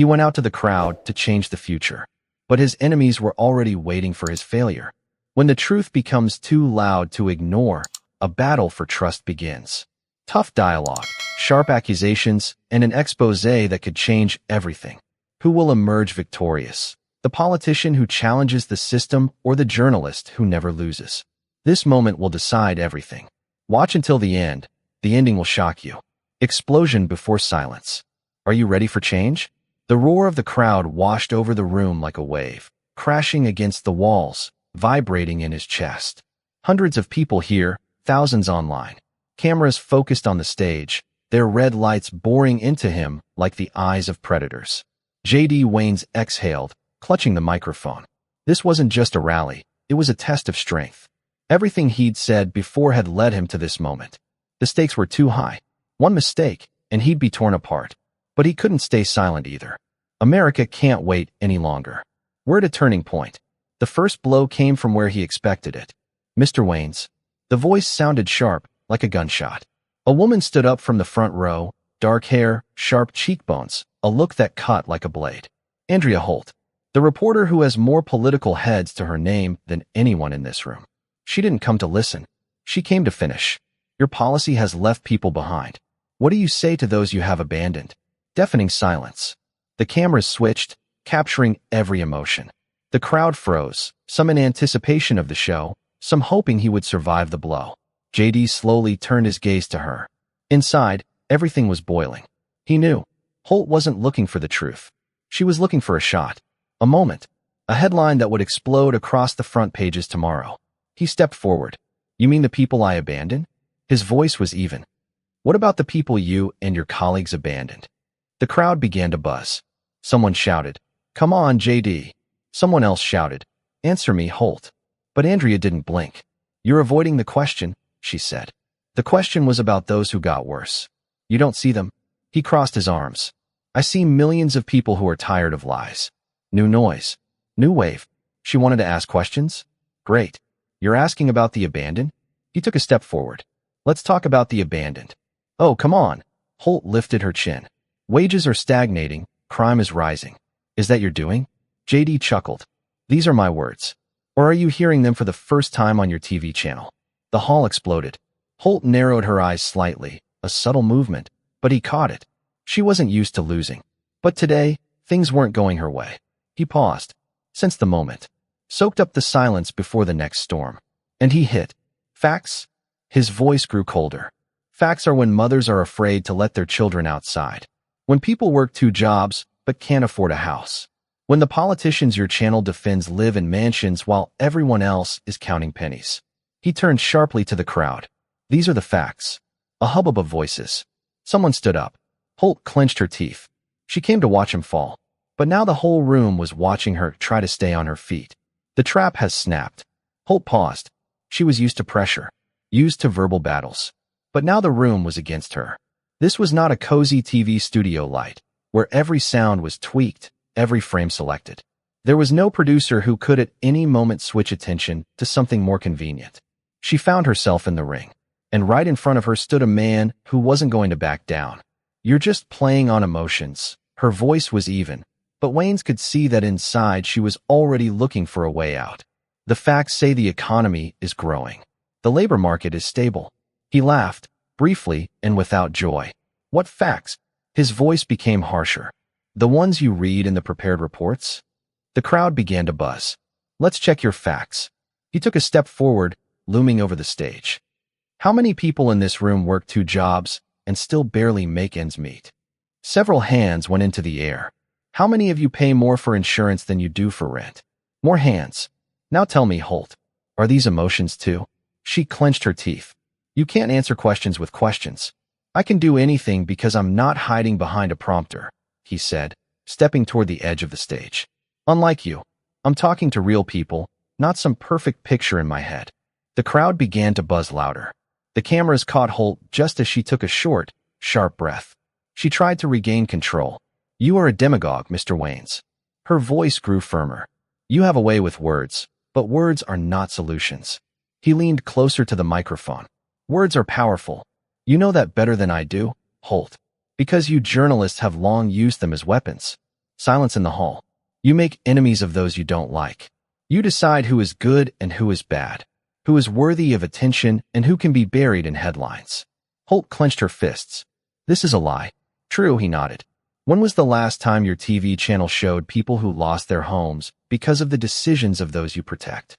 He went out to the crowd to change the future. But his enemies were already waiting for his failure. When the truth becomes too loud to ignore, a battle for trust begins. Tough dialogue, sharp accusations, and an expose that could change everything. Who will emerge victorious? The politician who challenges the system or the journalist who never loses? This moment will decide everything. Watch until the end. The ending will shock you. Explosion before silence. Are you ready for change? The roar of the crowd washed over the room like a wave, crashing against the walls, vibrating in his chest. Hundreds of people here, thousands online. Cameras focused on the stage, their red lights boring into him like the eyes of predators. J.D. Waynes exhaled, clutching the microphone. This wasn't just a rally, it was a test of strength. Everything he'd said before had led him to this moment. The stakes were too high. One mistake, and he'd be torn apart. But he couldn't stay silent either. America can't wait any longer. We're at a turning point. The first blow came from where he expected it. Mr. Waynes. The voice sounded sharp, like a gunshot. A woman stood up from the front row, dark hair, sharp cheekbones, a look that cut like a blade. Andrea Holt. The reporter who has more political heads to her name than anyone in this room. She didn't come to listen. She came to finish. Your policy has left people behind. What do you say to those you have abandoned? Deafening silence. The cameras switched, capturing every emotion. The crowd froze, some in anticipation of the show, some hoping he would survive the blow. J.D. slowly turned his gaze to her. Inside, everything was boiling. He knew. Holt wasn't looking for the truth. She was looking for a shot. A moment. A headline that would explode across the front pages tomorrow. He stepped forward. You mean the people I abandoned? His voice was even. What about the people you and your colleagues abandoned? The crowd began to buzz. Someone shouted, "Come on, J.D." Someone else shouted, "Answer me, Holt." But Andrea didn't blink. You're avoiding the question, she said. The question was about those who got worse. You don't see them? He crossed his arms. I see millions of people who are tired of lies. New noise. New wave. She wanted to ask questions? Great. You're asking about the abandoned? He took a step forward. Let's talk about the abandoned. Oh, come on. Holt lifted her chin. Wages are stagnating, crime is rising. Is that your doing? J.D. chuckled. These are my words. Or are you hearing them for the first time on your TV channel? The hall exploded. Holt narrowed her eyes slightly, a subtle movement, but he caught it. She wasn't used to losing. But today, things weren't going her way. He paused, sensed the moment, soaked up the silence before the next storm. And he hit. Facts? His voice grew colder. Facts are when mothers are afraid to let their children outside. When people work 2 jobs, but can't afford a house. When the politicians your channel defends live in mansions while everyone else is counting pennies. He turned sharply to the crowd. These are the facts. A hubbub of voices. Someone stood up. Holt clenched her teeth. She came to watch him fall. But now the whole room was watching her try to stay on her feet. The trap has snapped. Holt paused. She was used to pressure, used to verbal battles. But now the room was against her. This was not a cozy TV studio light, where every sound was tweaked, every frame selected. There was no producer who could at any moment switch attention to something more convenient. She found herself in the ring, and right in front of her stood a man who wasn't going to back down. You're just playing on emotions. Her voice was even, but Waynes could see that inside she was already looking for a way out. The facts say the economy is growing. The labor market is stable. He laughed, briefly and without joy. What facts? His voice became harsher. The ones you read in the prepared reports? The crowd began to buzz. Let's check your facts. He took a step forward, looming over the stage. How many people in this room work 2 jobs and still barely make ends meet? Several hands went into the air. How many of you pay more for insurance than you do for rent? More hands. Now tell me, Holt, are these emotions too? She clenched her teeth. You can't answer questions with questions. I can do anything because I'm not hiding behind a prompter, he said, stepping toward the edge of the stage. Unlike you, I'm talking to real people, not some perfect picture in my head. The crowd began to buzz louder. The cameras caught Holt just as she took a short, sharp breath. She tried to regain control. You are a demagogue, Mr. Waynes. Her voice grew firmer. You have a way with words, but words are not solutions. He leaned closer to the microphone. Words are powerful. You know that better than I do, Holt, because you journalists have long used them as weapons. Silence in the hall. You make enemies of those you don't like. You decide who is good and who is bad, who is worthy of attention and who can be buried in headlines. Holt clenched her fists. This is a lie. True, he nodded. When was the last time your TV channel showed people who lost their homes because of the decisions of those you protect?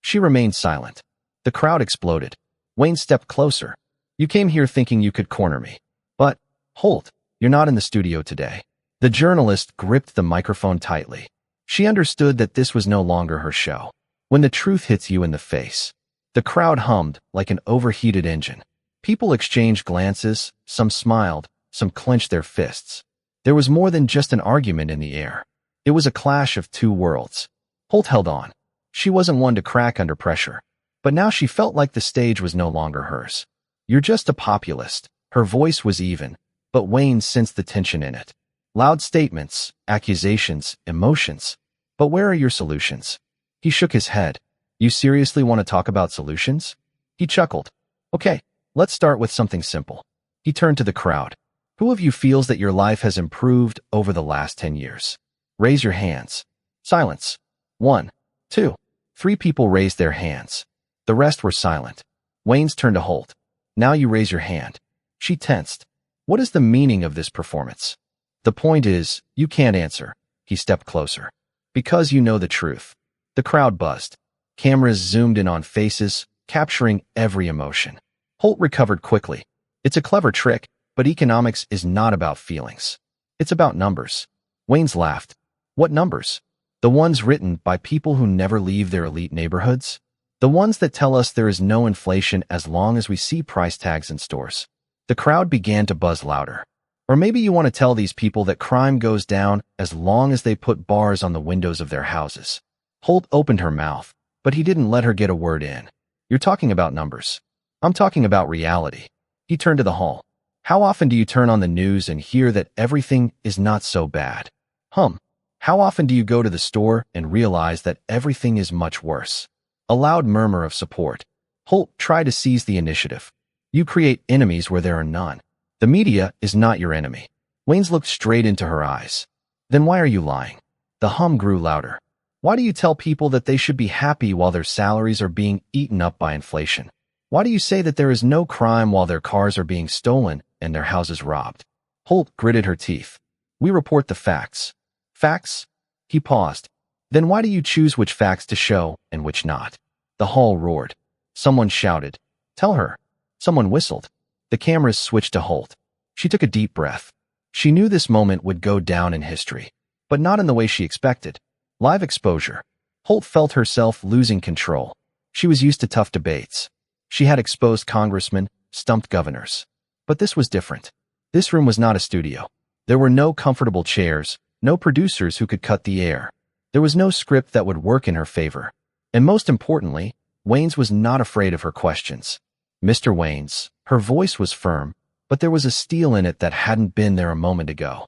She remained silent. The crowd exploded. Wayne stepped closer. You came here thinking you could corner me. But, Holt, you're not in the studio today. The journalist gripped the microphone tightly. She understood that this was no longer her show. When the truth hits you in the face. The crowd hummed like an overheated engine. People exchanged glances, some smiled, some clenched their fists. There was more than just an argument in the air. It was a clash of two worlds. Holt held on. She wasn't one to crack under pressure. But now she felt like the stage was no longer hers. You're just a populist. Her voice was even, but Wayne sensed the tension in it. Loud statements, accusations, emotions. But where are your solutions? He shook his head. You seriously want to talk about solutions? He chuckled. Okay, let's start with something simple. He turned to the crowd. Who of you feels that your life has improved over the last 10 years? Raise your hands. Silence. 1, 2, 3 people raised their hands. The rest were silent. Wayne's turned to Holt. Now you raise your hand. She tensed. What is the meaning of this performance? The point is, you can't answer. He stepped closer. Because you know the truth. The crowd buzzed. Cameras zoomed in on faces, capturing every emotion. Holt recovered quickly. It's a clever trick, but economics is not about feelings. It's about numbers. Wayne's laughed. What numbers? The ones written by people who never leave their elite neighborhoods? The ones that tell us there is no inflation as long as we see price tags in stores. The crowd began to buzz louder. Or maybe you want to tell these people that crime goes down as long as they put bars on the windows of their houses. Holt opened her mouth, but he didn't let her get a word in. You're talking about numbers. I'm talking about reality. He turned to the hall. How often do you turn on the news and hear that everything is not so bad? How often do you go to the store and realize that everything is much worse? A loud murmur of support. Holt tried to seize the initiative. You create enemies where there are none. The media is not your enemy. Wayne's looked straight into her eyes. Then why are you lying? The hum grew louder. Why do you tell people that they should be happy while their salaries are being eaten up by inflation? Why do you say that there is no crime while their cars are being stolen and their houses robbed? Holt gritted her teeth. We report the facts. Facts? He paused. Then why do you choose which facts to show and which not? The hall roared. Someone shouted. Tell her. Someone whistled. The cameras switched to Holt. She took a deep breath. She knew this moment would go down in history, but not in the way she expected. Live exposure. Holt felt herself losing control. She was used to tough debates. She had exposed congressmen, stumped governors. But this was different. This room was not a studio. There were no comfortable chairs, no producers who could cut the air. There was no script that would work in her favor. And most importantly, Wayne's was not afraid of her questions. Mr. Wayne's, her voice was firm, but there was a steel in it that hadn't been there a moment ago.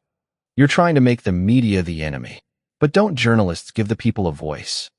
You're trying to make the media the enemy. But don't journalists give the people a voice?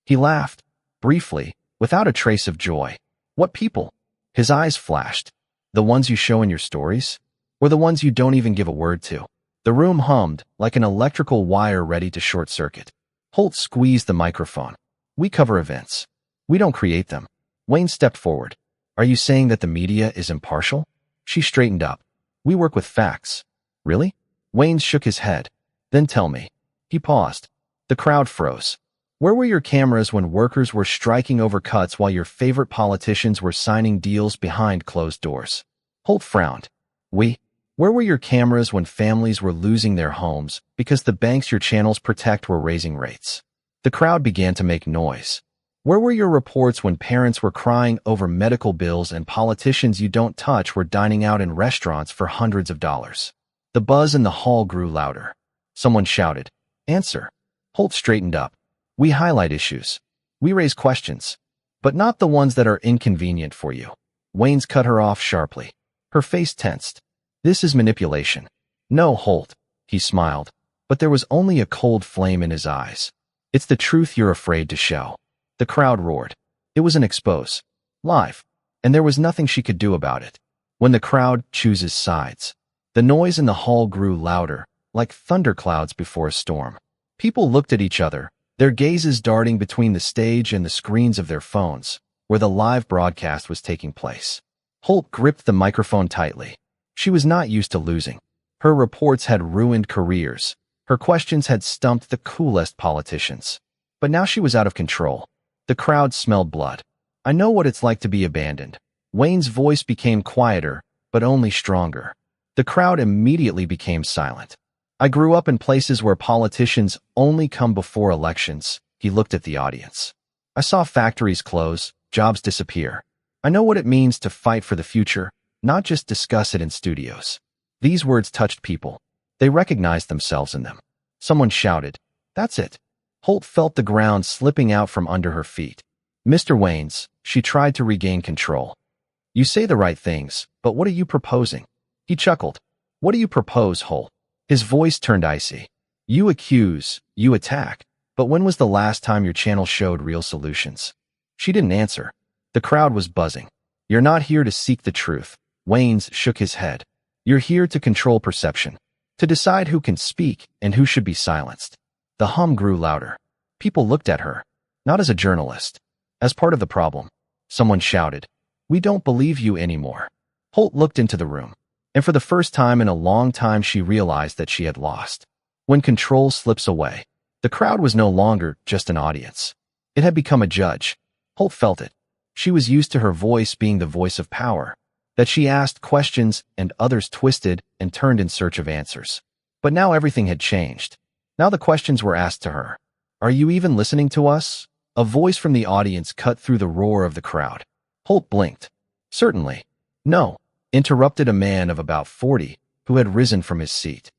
He laughed, briefly, without a trace of joy. What people? His eyes flashed. The ones you show in your stories? Or the ones you don't even give a word to? The room hummed, like an electrical wire ready to short-circuit. Holt squeezed the microphone. We cover events. We don't create them. Wayne stepped forward. Are you saying that the media is impartial? She straightened up. We work with facts. Really? Wayne shook his head. Then tell me. He paused. The crowd froze. Where were your cameras when workers were striking over cuts while your favorite politicians were signing deals behind closed doors? Holt frowned. Where were your cameras when families were losing their homes because the banks your channels protect were raising rates? The crowd began to make noise. Where were your reports when parents were crying over medical bills and politicians you don't touch were dining out in restaurants for hundreds of dollars? The buzz in the hall grew louder. Someone shouted, Answer. Holt straightened up. We highlight issues. We raise questions. But not the ones that are inconvenient for you. Wayne's cut her off sharply. Her face tensed. This is manipulation. No, Holt. He smiled. But there was only a cold flame in his eyes. It's the truth you're afraid to show. The crowd roared. It was an expose. Live. And there was nothing she could do about it. When the crowd chooses sides. The noise in the hall grew louder, like thunderclouds before a storm. People looked at each other, their gazes darting between the stage and the screens of their phones, where the live broadcast was taking place. Holt gripped the microphone tightly. She was not used to losing. Her reports had ruined careers. Her questions had stumped the coolest politicians. But now she was out of control. The crowd smelled blood. I know what it's like to be abandoned. Wayne's voice became quieter, but only stronger. The crowd immediately became silent. I grew up in places where politicians only come before elections. He looked at the audience. I saw factories close, jobs disappear. I know what it means to fight for the future, not just discuss it in studios. These words touched people. They recognized themselves in them. Someone shouted, "That's it." Holt felt the ground slipping out from under her feet. "Mr. Waynes," she tried to regain control. "You say the right things, but what are you proposing?" He chuckled. "What do you propose, Holt?" His voice turned icy. "You accuse, you attack, but when was the last time your channel showed real solutions?" She didn't answer. The crowd was buzzing. "You're not here to seek the truth." Waynes shook his head. "You're here to control perception, to decide who can speak and who should be silenced." The hum grew louder. People looked at her, not as a journalist, as part of the problem. Someone shouted, "We don't believe you anymore." Holt looked into the room, and for the first time in a long time she realized that she had lost. When control slips away, the crowd was no longer just an audience. It had become a judge. Holt felt it. She was used to her voice being the voice of power, that she asked questions and others twisted and turned in search of answers. But now everything had changed. Now the questions were asked to her. "Are you even listening to us?" A voice from the audience cut through the roar of the crowd. Holt blinked. "Certainly." "No," interrupted a man of about 40 who had risen from his seat.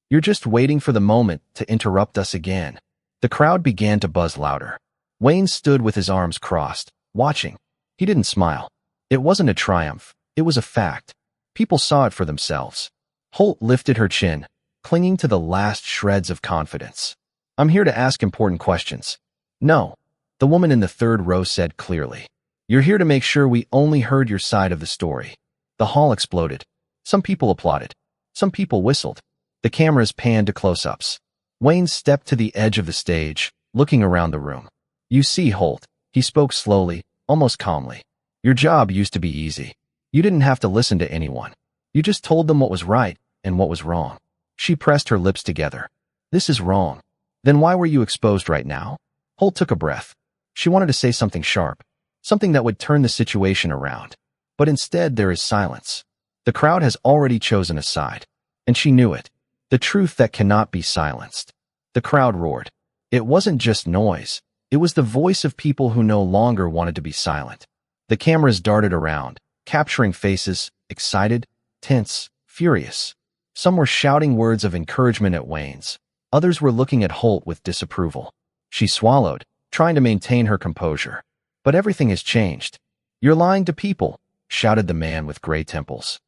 "You're just waiting for the moment to interrupt us again." The crowd began to buzz louder. Wayne stood with his arms crossed, watching. He didn't smile. It wasn't a triumph. It was a fact. People saw it for themselves. Holt lifted her chin, clinging to the last shreds of confidence. "I'm here to ask important questions." "No," the woman in the third row said clearly. "You're here to make sure we only heard your side of the story." The hall exploded. Some people applauded. Some people whistled. The cameras panned to close-ups. Wayne stepped to the edge of the stage, looking around the room. "You see, Holt," he spoke slowly, almost calmly. "Your job used to be easy. You didn't have to listen to anyone. You just told them what was right and what was wrong." She pressed her lips together. "This is wrong." "Then why were you exposed right now?" Holt took a breath. She wanted to say something sharp, something that would turn the situation around. But instead there is silence. The crowd has already chosen a side, and she knew it. The truth that cannot be silenced. The crowd roared. It wasn't just noise. It was the voice of people who no longer wanted to be silent. The cameras darted around, capturing faces, excited, tense, furious. Some were shouting words of encouragement at Wayne's. Others were looking at Holt with disapproval. She swallowed, trying to maintain her composure. "But everything has changed." "You're lying to people," shouted the man with gray temples.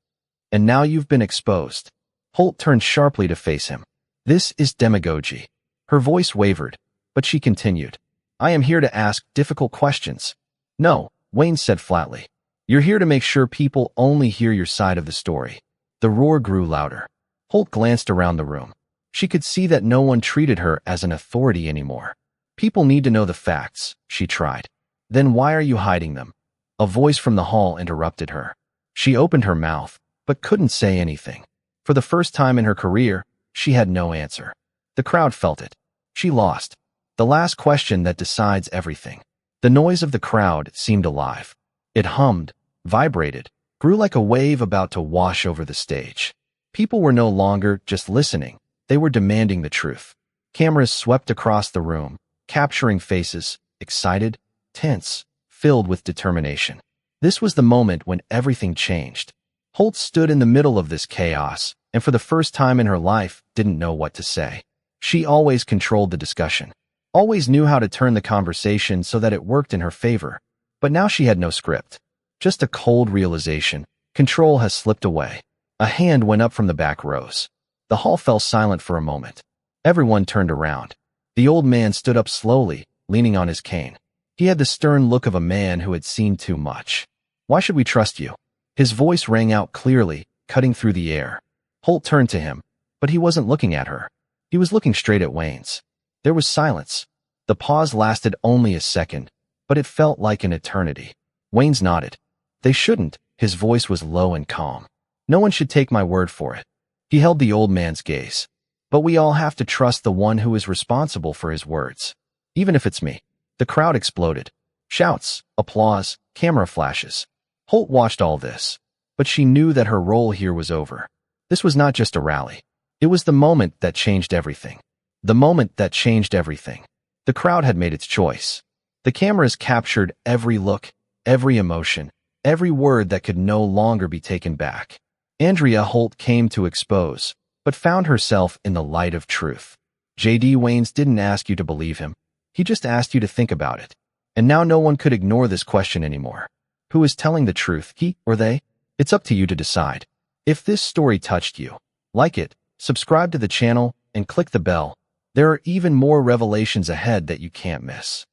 "And now you've been exposed." Holt turned sharply to face him. "This is demagogy." Her voice wavered, but she continued. "I am here to ask difficult questions." "No," Wayne said flatly. "You're here to make sure people only hear your side of the story." The roar grew louder. Holt glanced around the room. She could see that no one treated her as an authority anymore. "People need to know the facts," she tried. "Then why are you hiding them?" A voice from the hall interrupted her. She opened her mouth, but couldn't say anything. For the first time in her career, she had no answer. The crowd felt it. She lost. The last question that decides everything. The noise of the crowd seemed alive. It hummed, vibrated, grew like a wave about to wash over the stage. People were no longer just listening. They were demanding the truth. Cameras swept across the room, capturing faces, excited, tense, filled with determination. This was the moment when everything changed. Holt stood in the middle of this chaos, and for the first time in her life, didn't know what to say. She always controlled the discussion, always knew how to turn the conversation so that it worked in her favor. But now she had no script. Just a cold realization. Control has slipped away. A hand went up from the back rows. The hall fell silent for a moment. Everyone turned around. The old man stood up slowly, leaning on his cane. He had the stern look of a man who had seen too much. "Why should we trust you?" His voice rang out clearly, cutting through the air. Holt turned to him. But he wasn't looking at her. He was looking straight at Wayne's. There was silence. The pause lasted only a second, but it felt like an eternity. Wayne's nodded. They shouldn't. His voice was low and calm. No one should take my word for it. He held the old man's gaze. But we all have to trust the one who is responsible for his words. Even if it's me. The crowd exploded. Shouts, applause, camera flashes. Holt watched all this. But she knew that her role here was over. This was not just a rally. It was the moment that changed everything. The moment that changed everything. The crowd had made its choice. The cameras captured every look, every emotion, every word that could no longer be taken back. Andrea Holt came to expose, but found herself in the light of truth. J.D. Waynes didn't ask you to believe him. He just asked you to think about it. And now no one could ignore this question anymore. Who is telling the truth, he or they? It's up to you to decide. If this story touched you, like it, subscribe to the channel, and click the bell. There are even more revelations ahead that you can't miss.